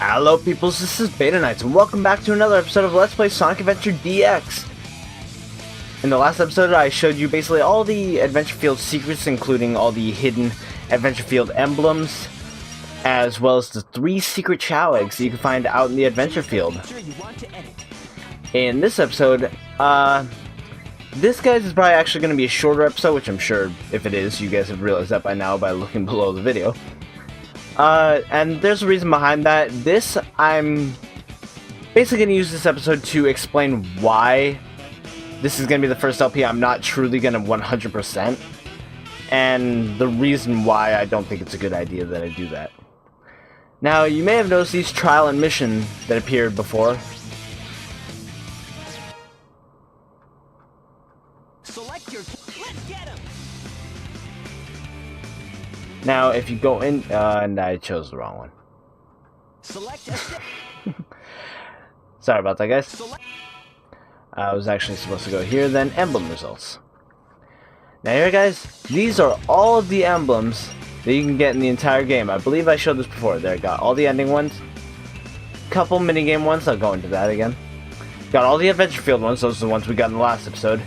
Hello peoples, this is BetaNights and welcome back to another episode of Let's Play Sonic Adventure DX. In the last episode I showed you basically all the Adventure Field secrets, including all the hidden Adventure Field emblems, as well as the 3 secret Chow eggs that you can find out in the Adventure Field. In this episode, this guys is probably actually going to be a shorter episode, which I'm sure if it is, you guys have realized that by now by looking below the video. And there's a reason behind that. I'm basically going to use this episode to explain why this is going to be the first LP I'm not truly going to 100%, and the reason why I don't think it's a good idea that I do that. Now, you may have noticed these trial and mission that appeared before. Select your... Let's get him! Now, if you go in, and I chose the wrong one. Select a... Sorry about that, guys. I was actually supposed to go here, then emblem results. Now here, guys, these are all of the emblems that you can get in the entire game. I believe I showed this before. There, got all the ending ones. Couple minigame ones, I'll go into that again. Got all the Adventure Field ones, those are the ones we got in the last episode.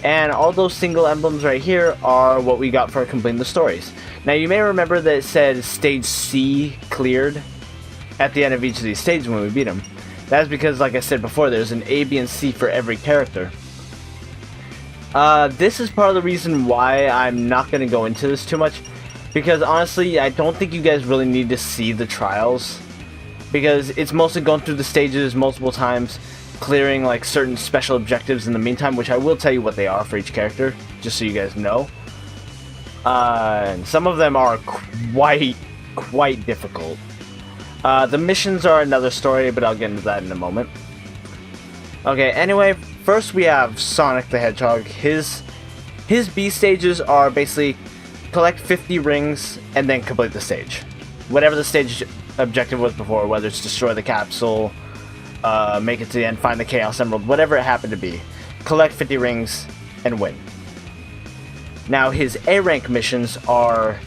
And all those single emblems right here are what we got for completing the stories. Now you may remember that it said Stage C cleared at the end of each of these stages when we beat them. That's because, like I said before, there's an A, B, and C for every character. This is part of the reason why I'm not going to go into this too much. Because honestly, I don't think you guys really need to see the trials. Because it's mostly going through the stages multiple times, clearing like certain special objectives in the meantime, which I will tell you what they are for each character, just so you guys know. And some of them are quite difficult. The missions are another story, but I'll get into that in a moment. Okay, anyway, first we have Sonic the Hedgehog. His B stages are basically collect 50 rings and then complete the stage. Whatever the stage objective was before, whether it's destroy the capsule, make it to the end, find the Chaos Emerald, whatever it happened to be. Collect 50 rings and win. Now his A rank missions are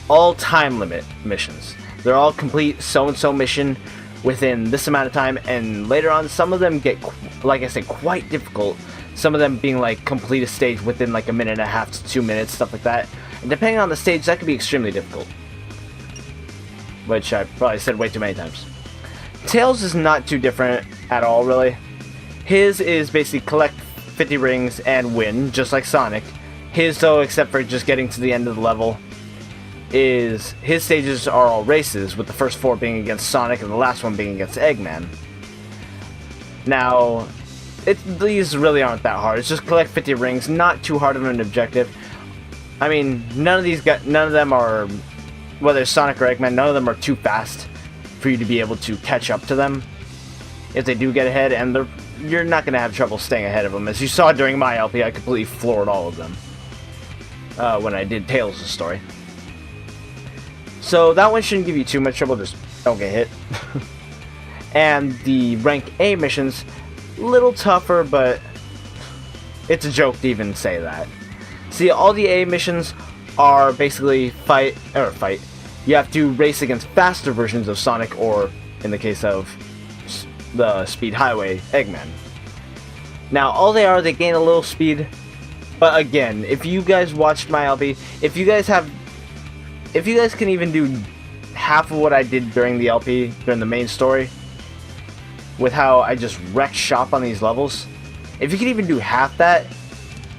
all time limit missions. They're all complete so-and-so mission within this amount of time, and later on some of them get, like I said, quite difficult. Some of them being like complete a stage within like a minute and a half to 2 minutes, stuff like that. And depending on the stage, that could be extremely difficult. Which I probably said way too many times. Tails is not too different at all, really. His is basically collect 50 rings and win, just like Sonic. His, though, except for just getting to the end of the level, is his stages are all races, with the first 4 being against Sonic and the last one being against Eggman. Now, these really aren't that hard. It's just collect 50 rings, not too hard of an objective. I mean, none of them are, whether it's Sonic or Eggman, none of them are too fast for you to be able to catch up to them if they do get ahead, and you're not going to have trouble staying ahead of them. As you saw during my LP, I completely floored all of them when I did Tails' story. So that one shouldn't give you too much trouble, just don't get hit. And the rank A missions, little tougher, but it's a joke to even say that. See, all the A missions are basically fight. You have to race against faster versions of Sonic, or in the case of the Speed Highway, Eggman. Now, all they are, they gain a little speed, but again, if you guys watched my LP, if you guys can even do half of what I did during the LP, during the main story, with how I just wrecked shop on these levels, if you can even do half that,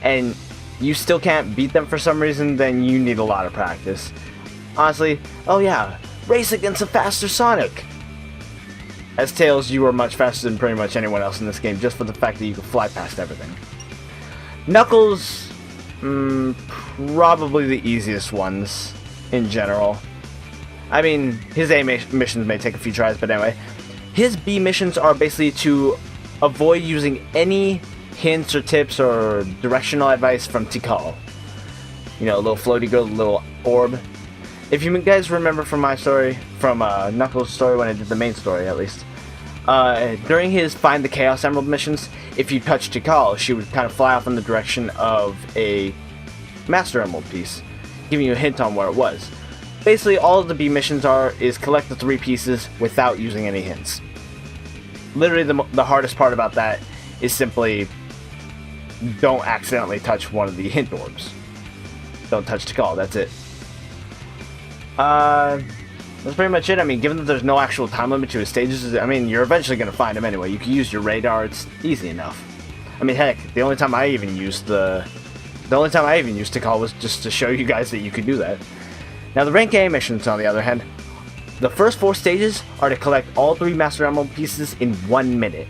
and you still can't beat them for some reason, then you need a lot of practice. Honestly, oh yeah, race against a faster Sonic! As Tails, you are much faster than pretty much anyone else in this game, just for the fact that you can fly past everything. Knuckles, probably the easiest ones in general. I mean, his A missions may take a few tries, but anyway. His B missions are basically to avoid using any hints or tips or directional advice from Tikal. You know, a little floaty girl, a little orb. If you guys remember from my story, from Knuckles' story when I did the main story at least, during his Find the Chaos Emerald missions, if you touch Tikal, she would kind of fly off in the direction of a Master Emerald piece, giving you a hint on where it was. basically all of the B missions is collect the 3 pieces without using any hints. Literally the hardest part about that is simply don't accidentally touch one of the hint orbs. Don't touch Tikal, that's it. That's pretty much it. I mean, given that there's no actual time limit to his stages, I mean, you're eventually going to find him anyway. You can use your radar, it's easy enough. I mean, heck, the only time I even used Tikal was just to show you guys that you could do that. Now, the rank A missions, on the other hand, the first 4 stages are to collect all 3 Master Emerald pieces in 1 minute.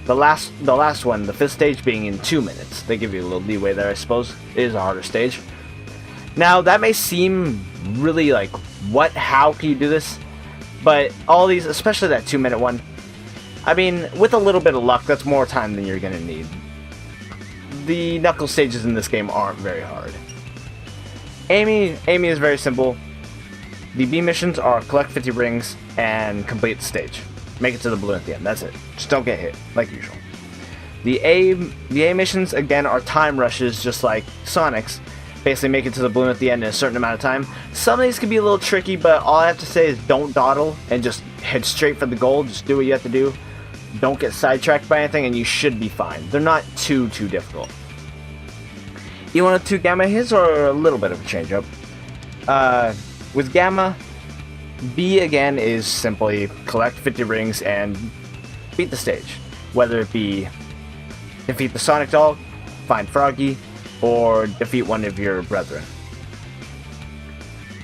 The last one, the 5th stage, being in 2 minutes. They give you a little leeway there, I suppose. It is a harder stage. Now, that may seem really like, how can you do this? But all these, especially that 2-minute one, I mean, with a little bit of luck, that's more time than you're gonna need. The Knuckles stages in this game aren't very hard. Amy is very simple. The B missions are collect 50 rings and complete the stage. Make it to the balloon at the end, that's it. Just don't get hit, like usual. The A missions, again, are time rushes, just like Sonic's. Basically make it to the balloon at the end in a certain amount of time. Some of these can be a little tricky, but all I have to say is don't dawdle and just head straight for the goal. Just do what you have to do. Don't get sidetracked by anything and you should be fine. They're not too difficult. E102 Gamma his or a little bit of a change up. With Gamma, B again is simply collect 50 rings and beat the stage. Whether it be defeat the Sonic doll, find Froggy, or defeat one of your brethren.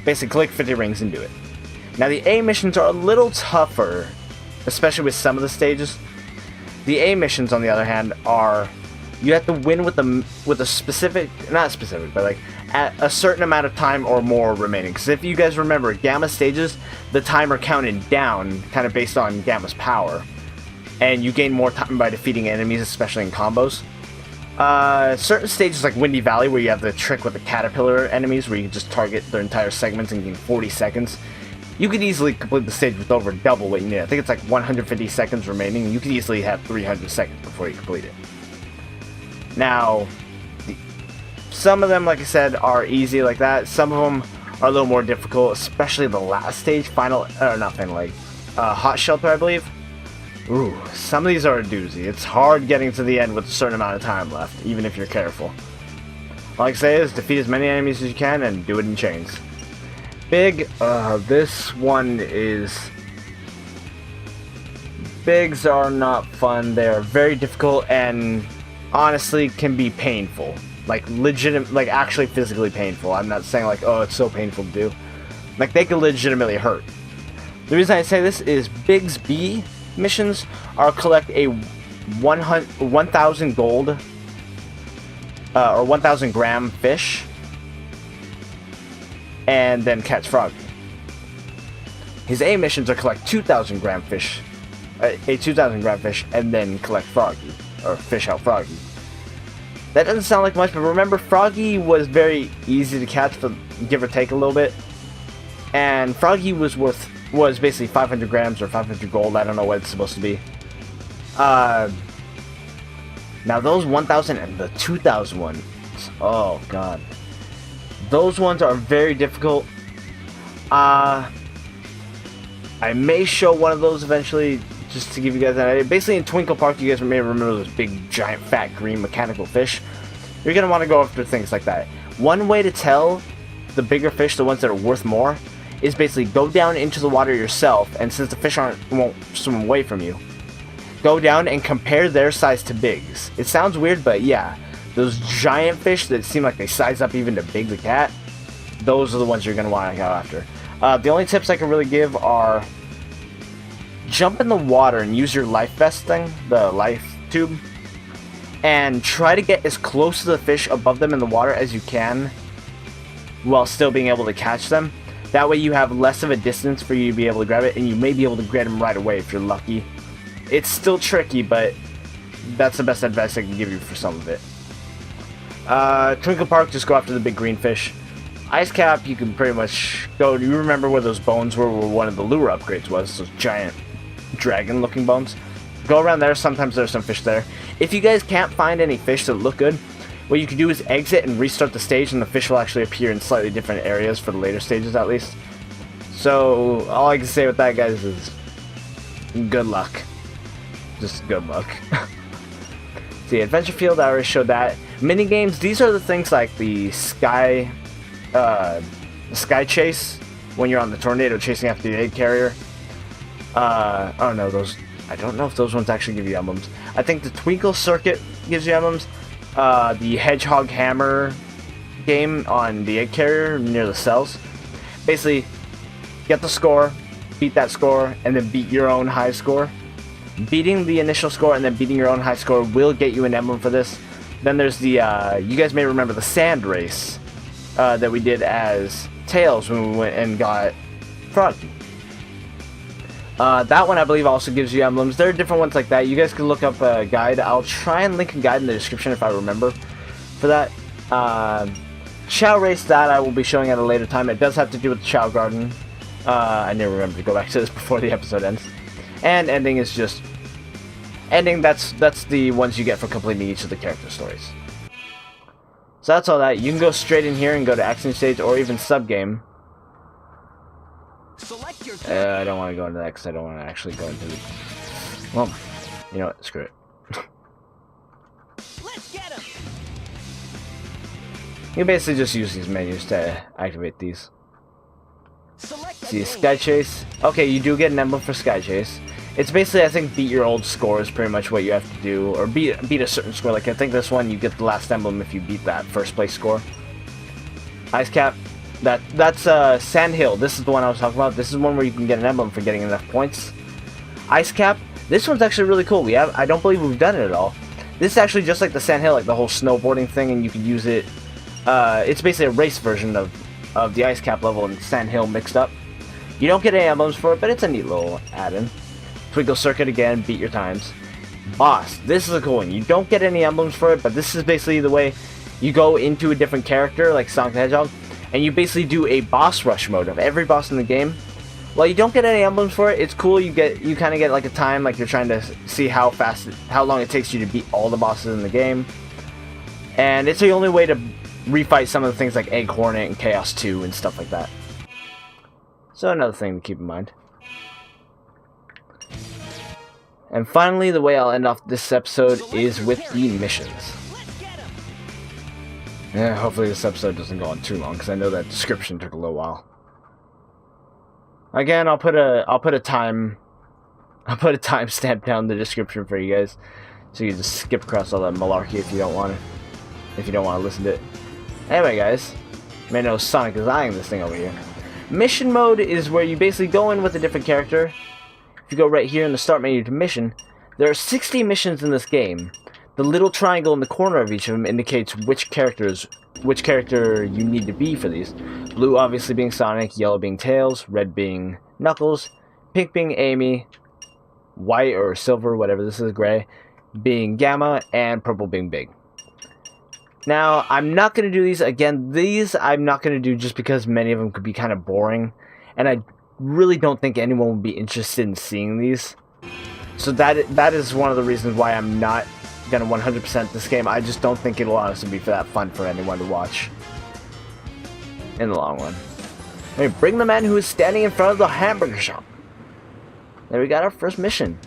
Basically, collect 50 rings and do it. Now, the A missions are a little tougher, especially with some of the stages. The A missions, on the other hand, are you have to win with a specific, not specific, but like at a certain amount of time or more remaining. Because if you guys remember, Gamma stages, the timer counted down, kind of based on Gamma's power, and you gain more time by defeating enemies, especially in combos. Certain stages like Windy Valley, where you have the trick with the caterpillar enemies, where you can just target their entire segments and gain 40 seconds. You could easily complete the stage with over double what you need. I think it's like 150 seconds remaining. You could easily have 300 seconds before you complete it. Now, some of them, like I said, are easy like that. Some of them are a little more difficult, especially the last stage, Hot Shelter, I believe. Ooh, some of these are a doozy. It's hard getting to the end with a certain amount of time left, even if you're careful. All I can say is defeat as many enemies as you can and do it in chains. Big, this one is... Bigs are not fun. They are very difficult and honestly can be painful. Like actually physically painful. I'm not saying like, oh, it's so painful to do. Like, they can legitimately hurt. The reason I say this is Big's B missions are collect a 1,000 gold or 1,000 gram fish and then catch Froggy. His A missions are collect 2,000 gram fish, a 2,000 gram fish, and then collect Froggy, or fish out Froggy. That doesn't sound like much, but remember, Froggy was very easy to catch, for give or take a little bit, and Froggy was basically 500 grams or 500 gold. I don't know what it's supposed to be. Now those 1,000 and the 2,000 ones, oh god, those ones are very difficult. I may show one of those eventually, just to give you guys an idea. Basically, in Twinkle Park, you guys may remember those big, giant, fat, green mechanical fish. You're going to want to go after things like that. One way to tell the bigger fish, the ones that are worth more, is basically go down into the water yourself, and since the fish won't swim away from you, go down and compare their size to Big's. It sounds weird, but yeah, those giant fish that seem like they size up even to Big the Cat, those are the ones you're going to want to go after. The only tips I can really give are jump in the water and use your life vest thing, the life tube, and try to get as close to the fish above them in the water as you can while still being able to catch them. That way you have less of a distance for you to be able to grab it, and you may be able to grab them right away if you're lucky. It's still tricky, but that's the best advice I can give you for some of it. Twinkle Park, just go after the big green fish. Ice Cap, you can pretty much go. Do you remember where those bones were, where one of the lure upgrades was? Those giant dragon looking bones. Go around there. Sometimes there's some fish there. If you guys can't find any fish that look good, what you can do is exit and restart the stage, and the fish will actually appear in slightly different areas for the later stages at least. So all I can say with that, guys, is good luck. Just good luck. See, Adventure Field, I already showed that. Mini games, these are the things like the sky chase when you're on the tornado chasing after the egg carrier. Oh no, those, I don't know if those ones actually give you emblems. I think the Twinkle Circuit gives you emblems. The Hedgehog Hammer game on the egg carrier near the cells. Basically, get the score, beat that score, and then beat your own high score. Beating the initial score and then beating your own high score will get you an emblem for this. Then there's the, you guys may remember the sand race that we did as Tails when we went and got Froggy. That one I believe also gives you emblems. There are different ones like that. You guys can look up a guide. I'll try and link a guide in the description if I remember for that. Chow Race, that I will be showing at a later time. It does have to do with the Chow Garden. I never remember to go back to this before the episode ends. And ending is just... Ending, that's the ones you get for completing each of the character stories. So that's all that. You can go straight in here and go to Action Stage or even Sub-Game. Select your I don't want to go into that because I don't want to actually go into the... Well, you know what? Screw it. Let's get him. You basically just use these menus to activate these. Select a See, game. Sky Chase. Okay, you do get an emblem for Sky Chase. It's basically, I think, beat your old score is pretty much what you have to do, or beat a certain score. Like I think this one, you get the last emblem if you beat that first place score. Ice Cap. That's Sand Hill. This is the one I was talking about. This is one where you can get an emblem for getting enough points. Ice Cap. This one's actually really cool. I don't believe we've done it at all. This is actually just like the Sand Hill, like the whole snowboarding thing, and you can use it. It's basically a race version of the Ice Cap level and Sand Hill mixed up. You don't get any emblems for it, but it's a neat little add-in. Twinkle Circuit again, beat your times. Boss, this is a cool one. You don't get any emblems for it, but this is basically the way you go into a different character, like Sonic the Hedgehog, and you basically do a boss rush mode of every boss in the game. While you don't get any emblems for it, it's cool. You kind of get like a time, like you're trying to see how long it takes you to beat all the bosses in the game. And it's the only way to refight some of the things like Egg Hornet and Chaos 2 and stuff like that. So another thing to keep in mind. And finally, the way I'll end off this episode is with the missions. Let's get him. Yeah, hopefully this episode doesn't go on too long, because I know that description took a little while. Again, I'll put a timestamp down in the description for you guys, so you can just skip across all that malarkey if you don't want to listen to it. Anyway, guys, you may know Sonic is eyeing this thing over here. Mission mode is where you basically go in with a different character. If you go right here in the start menu to mission, there are 60 missions in this game. The little triangle in the corner of each of them indicates which character you need to be for these. Blue obviously being Sonic, yellow being Tails, red being Knuckles, pink being Amy, white or silver, whatever this is, gray, being Gamma, and purple being Big. Now, I'm not going to do these. Again, these I'm not going to do just because many of them could be kind of boring, and I really don't think anyone would be interested in seeing these. So that is one of the reasons why I'm not going to 100% this game. I just don't think it'll honestly be that fun for anyone to watch in the long run. Hey, bring the man who is standing in front of the hamburger shop. There we got our first mission.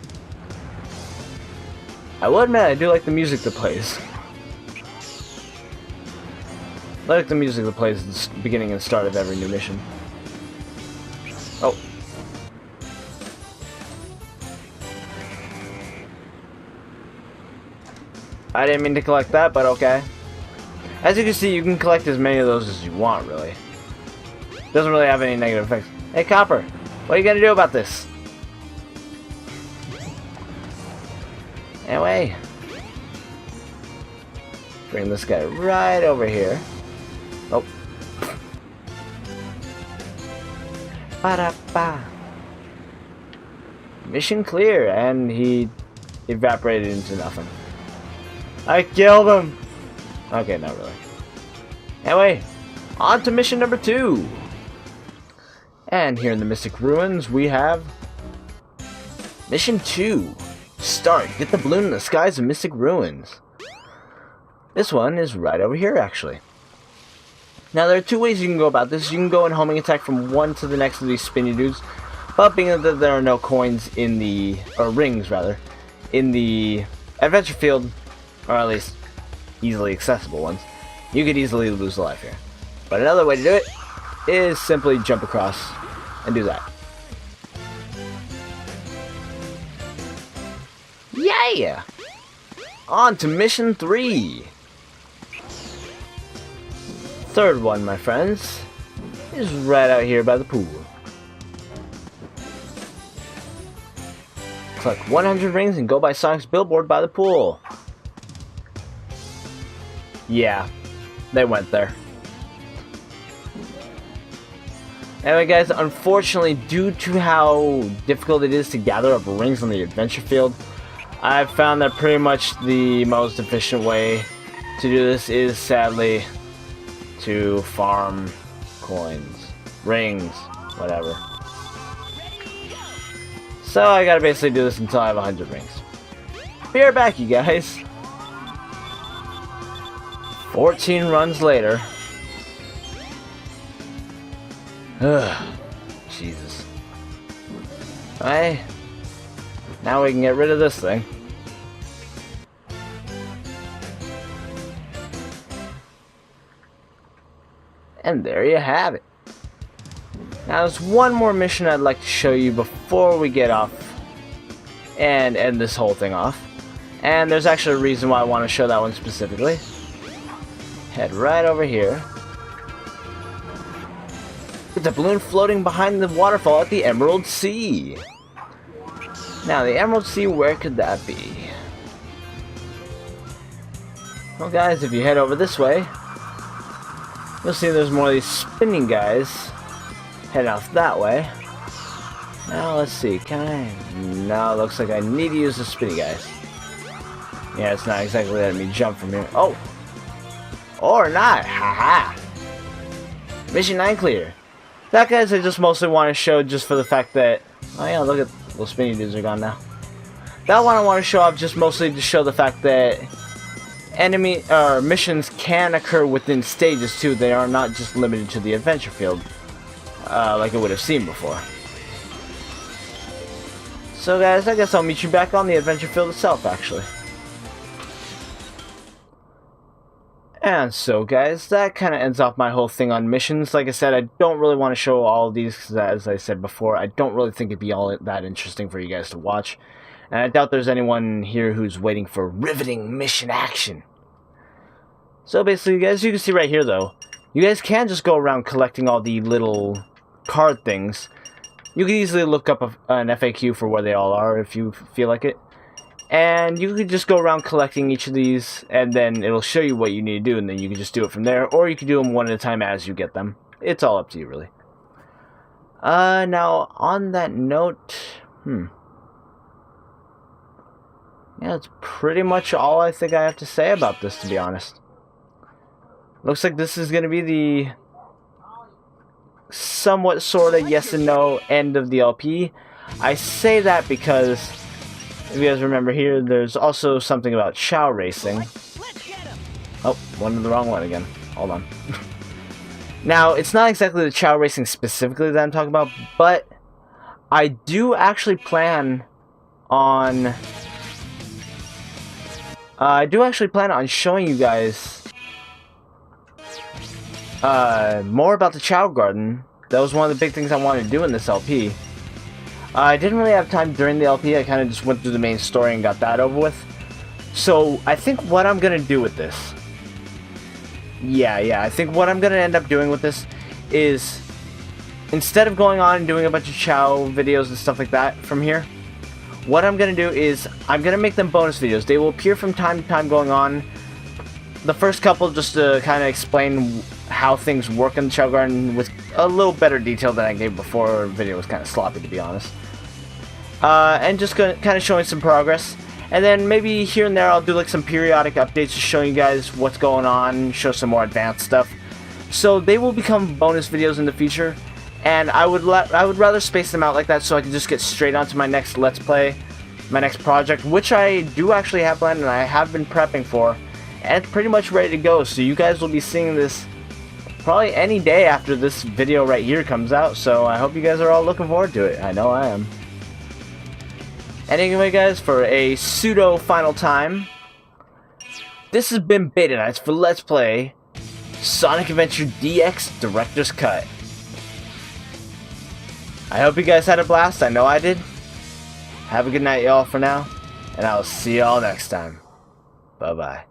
I will admit, I do like the music that plays. I like the music that plays at the beginning and start of every new mission. Oh. I didn't mean to collect that, but okay. As you can see, you can collect as many of those as you want, really. Doesn't really have any negative effects. Hey, Copper, what are you gonna do about this? Anyway. Bring this guy right over here. Oh. Ba-da-ba. Mission clear, and he evaporated into nothing. I killed him! Okay, not really. Anyway, on to mission number 2. And here in the Mystic Ruins, we have Mission 2. Start. Get the balloon in the skies of Mystic Ruins. This one is right over here, actually. Now there are two ways you can go about this. You can go and homing attack from one to the next of these spinny dudes, but being that there are no coins in the, or rings rather, in the adventure field, or at least easily accessible ones, you could easily lose a life here. But another way to do it is simply jump across and do that. Yeah! On to mission 3! Third one, my friends, is right out here by the pool. Collect 100 rings and go by Sonic's billboard by the pool. Yeah, they went there. Anyway guys, unfortunately, due to how difficult it is to gather up rings on the adventure field, I've found that pretty much the most efficient way to do this is sadly to farm coins, rings, whatever. So I gotta basically do this until I have 100 rings. Be right back, you guys. 14 runs later. Ugh, Jesus. Alright, now we can get rid of this thing. And there you have it. Now there's one more mission I'd like to show you before we get off and end this whole thing off. And there's actually a reason why I want to show that one specifically. Head right over here. It's a balloon floating behind the waterfall at the Emerald Sea. Now the Emerald Sea, where could that be? Well guys, if you head over this way, you'll see there's more of these spinning guys heading off that way. Now let's see, can I? No, it looks like I need to use the spinny guys. Yeah, it's not exactly letting me jump from here. Oh! Or not! Haha! Mission 9 clear. That guys I just mostly want to show just for the fact that, oh yeah, look at those spinny dudes are gone now. That one I want to show off just mostly to show the fact that enemy missions can occur within stages too. They are not just limited to the adventure field, like it would have seemed before. So guys, I guess I'll meet you back on the adventure field itself, actually. And so guys, that kind of ends off my whole thing on missions. Like I said, I don't really want to show all of these because, as I said before, I don't really think it'd be all that interesting for you guys to watch. And I doubt there's anyone here who's waiting for riveting mission action. So basically, guys, you can see right here, though, you guys can just go around collecting all the little card things. You can easily look up an FAQ for where they all are if you feel like it. And you could just go around collecting each of these, and then it'll show you what you need to do, and then you can just do it from there, or you can do them one at a time as you get them. It's all up to you, really. Now, on that note, yeah, that's pretty much all I think I have to say about this, to be honest. Looks like this is going to be the somewhat sort of yes and no end of the LP. I say that because, if you guys remember here, there's also something about Chow Racing. Oh, went to the wrong one again. Hold on. Now, it's not exactly the Chow Racing specifically that I'm talking about, but I do actually plan on showing you guys more about the Chow Garden. That was one of the big things I wanted to do in this LP. I didn't really have time during the LP. I kind of just went through the main story and got that over with. So I think what I'm going to do with this, I think what I'm going to end up doing with this is, instead of going on and doing a bunch of Chow videos and stuff like that from here, what I'm going to do is I'm going to make them bonus videos. They will appear from time to time going on. The first couple just to kind of explain how things work in the Chow Garden with a little better detail than I gave before. The video was kind of sloppy, to be honest. And just kind of showing some progress. And then maybe here and there I'll do like some periodic updates to show you guys what's going on, show some more advanced stuff. So they will become bonus videos in the future. And I would rather space them out like that so I can just get straight onto my next Let's Play, my next project, which I do actually have planned and I have been prepping for. And it's pretty much ready to go, so you guys will be seeing this probably any day after this video right here comes out, so I hope you guys are all looking forward to it. I know I am. Anyway guys, for a pseudo final time, this has been BetaNights for Let's Play Sonic Adventure DX Director's Cut. I hope you guys had a blast. I know I did. Have a good night, y'all, for now. And I'll see y'all next time. Bye-bye.